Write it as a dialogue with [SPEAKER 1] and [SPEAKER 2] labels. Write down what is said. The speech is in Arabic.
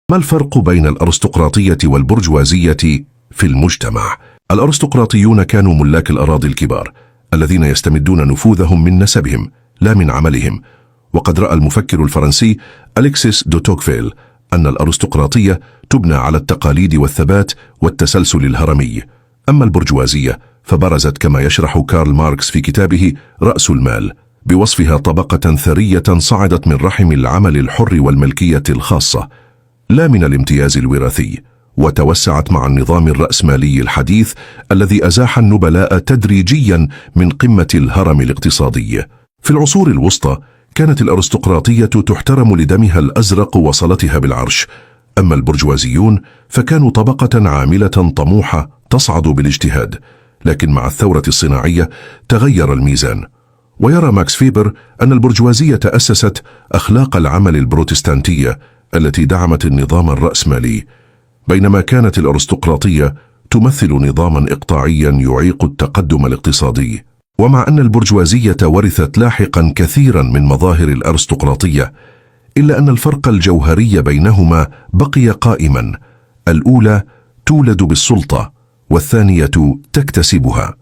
[SPEAKER 1] ما الفرق بين الأرستقراطية والبرجوازية في المجتمع؟ الأرستقراطيون كانوا ملاك الأراضي الكبار الذين يستمدون نفوذهم من نسبهم لا من عملهم، وقد رأى المفكر الفرنسي أليكسيس دو توكفيل أن الأرستقراطية تبنى على التقاليد والثبات والتسلسل الهرمي. أما البرجوازية فبرزت كما يشرح كارل ماركس في كتابه رأس المال بوصفها طبقة ثرية صعدت من رحم العمل الحر والملكية الخاصة لا من الامتياز الوراثي، وتوسعت مع النظام الرأسمالي الحديث الذي أزاح النبلاء تدريجيا من قمة الهرم الاقتصادي. في العصور الوسطى كانت الأرستقراطية تحترم لدمها الأزرق وصلتها بالعرش، أما البرجوازيون فكانوا طبقة عاملة طموحة تصعد بالاجتهاد، لكن مع الثورة الصناعية تغير الميزان. ويرى ماكس فيبر أن البرجوازية أسست أخلاق العمل البروتستانتية التي دعمت النظام الرأسمالي، بينما كانت الأرستقراطية تمثل نظاما إقطاعيا يعيق التقدم الاقتصادي. ومع أن البرجوازية ورثت لاحقا كثيرا من مظاهر الأرستقراطية، إلا أن الفرق الجوهري بينهما بقي قائما: الأولى تولد بالسلطة والثانية تكتسبها.